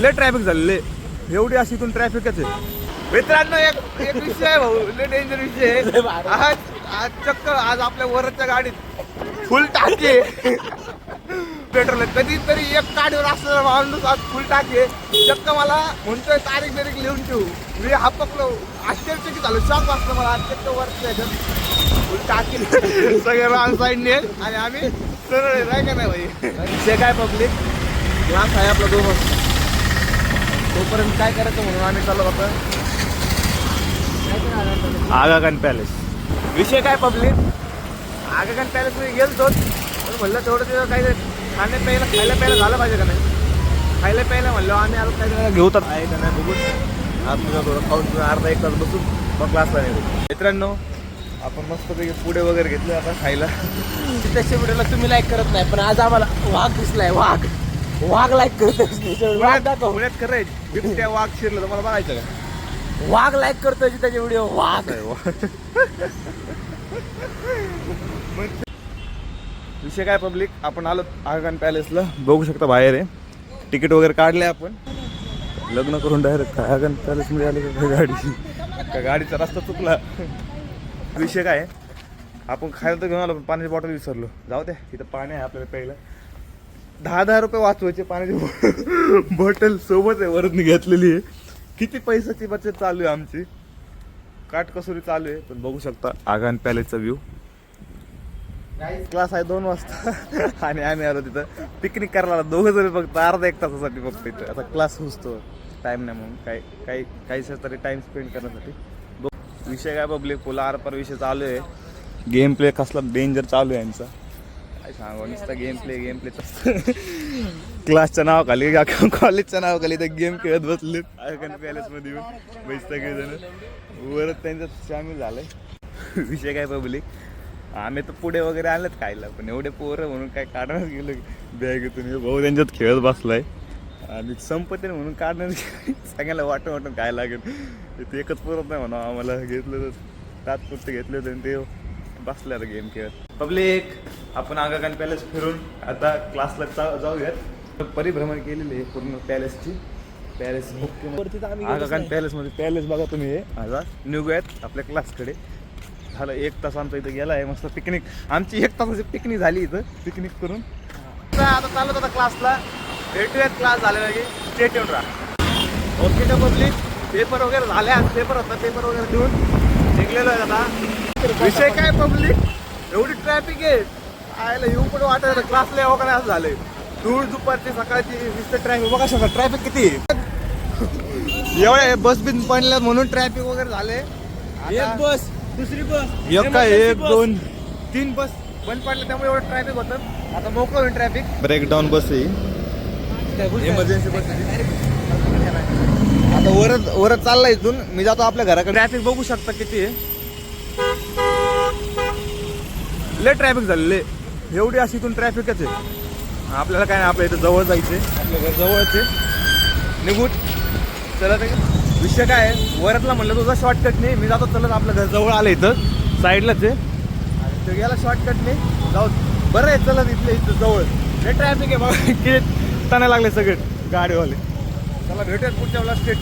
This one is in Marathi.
लय ट्रॅफिक झालेले एवढी अशी इथून ट्रॅफिकच आहे मित्रांनो. एक विषय आहे भाऊ, लय डेंजर विषय आहे. आज चक्क आज आपल्या वरच्या गाडीत फुल टाके पेट्रोल. कधीतरी एक गाडीवर असलेला माणूस आज फुल टाके. चक्क मला म्हणतोय तारीख लिहून ठेवू. मी हपकलो, आश्चर्यचकित झालो, शॉक वाचलं मला. आज चक्क वरच्या फुल टाके सगळे रॉंग साईडने आणि आम्ही सरळ आहे का नाही भाई. विषय काय पब्लिक क्लास आहे आपला 2 वाजता, तोपर्यंत काय करायचं म्हणून आम्ही चाललो होतो आगा खान पॅलेस. विषय काय पब्लिक आगा खान पॅलेस मध्ये गेलतो पण म्हणलं तेवढं तिथं काही खायला प्यायला झालं पाहिजे का नाही. खायला प्यायला म्हणलं आम्ही आलो काय घेऊ तर आहे का नाही बघून आज तुझा थोडं खाऊन अर्धा 1 तास बसून मग क्लासला नाही. मित्रांनो आपण मस्तपैकी पुढे वगैरे घेतले आता खायला. त्याच्या व्हिडिओला तुम्ही लाईक करत नाही पण आज आम्हाला वाघ दिसलाय. वाघ लाईक करतो. पुण्यात करायचं बिबट्या वाघ शिरलं तर मला बघायचं का. वाघ लाईक करतोय त्याचे व्हिडिओ. वाघ विषय काय पब्लिक आपण आलो आगा खान पॅलेसला. बघू शकता बाहेर आहे, तिकीट वगैरे काढले आपण. लग्न करून डायरेक्ट आगा खान पॅलेस मध्ये आले का गाडीचा रस्ता चुकला. विषय काय आपण खायला तर घेऊन आलो पण पाण्याची बॉटल विसरलो. जाऊ द्या इथं पाणी आहे आपल्याला प्यायला. 10,000 रुपये वाचवायचे पाण्याची बॉटल सोबत आहे वरती घेतलेली आहे. किती पैशाची बचत चालू आहे आमची, काटकसुरी चालू आहे. पण बघू शकता आगा खान पॅलेसचा व्ह्यू. क्लास आहे 2 वाजता आणि आम्ही आलो तिथं पिकनिक करायला 2 जण फक्त अर्धा 1 तासासाठी फक्त इथं. आता क्लास हुसतो टाईम नाही म्हणून काही तरी टाइम स्पेंड करण्यासाठी. विषय काय पब्लिक पुला आरपार विषय चालू आहे. गेम प्ले कसला डेंजर चालू आहे यांचा. काय सांगू नुसता गेम प्ले क्लासच्या नावाखाली कॉलेजच्या नावाखाली तर गेम खेळत बसलेत आगा खान पॅलेसमध्ये येऊन सगळेजण वरच त्यांच्यात सामील झालंय. विषय काय पब्लिक आम्ही तर पुढे वगैरे आलेत खायला पण एवढे पोरं म्हणून काय काढण्यात गेलं बॅगेतून. भाऊ त्यांच्यात खेळत बसलाय आणि संपत्ती म्हणून काढण्यात सगळ्याला वाटून काय लागेल ते एकच पुरत नाही म्हणा. आम्हाला घेतलं तर तात्पुरते घेतले होते आणि ते बसले आता गेम खेळत. पब्लिक आपण आगा खान पॅलेस फिरून आता क्लासला जाऊयात. परिभ्रमण केलेली आहे पूर्ण पॅलेसची. पॅलेस मुख्य आगा खान पॅलेसमध्ये पॅलेस बघा तुम्ही. हे आता निघूयात आपल्या क्लासकडे. झालं 1 तास आमचा इथं गेला आहे. मस्त पिकनिक आमची 1 तासाची पिकनिक झाली इथं. पिकनिक करून आता चालत होता क्लासला. भेटूयात क्लास झालेला की स्टेट येऊन राहा. ओके का पब्लिक. पेपर वगैरे झाले आज पेपर होता. पेपर वगैरे देऊन निघलेलो आहे आता. विषय काय पब्लिक एवढी ट्रॅफिक आहे आयला येऊ पण वाटत क्लासला यावं का नाही असं झालंय. दूर दुपारची सकाळची नुसतं ट्रॅफिक बघा शकता. ट्रॅफिक किती एवढ्या बस बिन पडल्या म्हणून ट्रॅफिक वगैरे झाले. एक बस दुसरी बस 1 2 3 बस बंद पडले त्यामुळे एवढं ट्रॅफिक होतं. आता मोकळं होईल ट्रॅफिक. ब्रेकडाऊन बस आहे इमर्जन्सी बस. आता वरच चाललाय इथून मी जातो आपल्या घराकडे. ट्रॅफिक बघू शकता किती आहे. लय ट्रॅफिक झालेले एवढी अशी इथून ट्रॅफिकच आहे. आपल्याला काय नाही आपल्या इथं जवळ जायचंय. आपल्या घर जवळच आहे निघून चला. विषय काय आहे वरतला म्हणलं तुझा शॉर्टकट नाही. मी जातो चलत आपलं घर जवळ आलं इथं साईडलाच आहे आणि तो गेला शॉर्टकट नाही जाऊ. बरं आहे चलत इथं जवळ. लय ट्रॅफिक आहे बघा किती ताना लागले सगळे गाडीवाले. चला भेटूयात पुढच्या वेळेला स्टेट.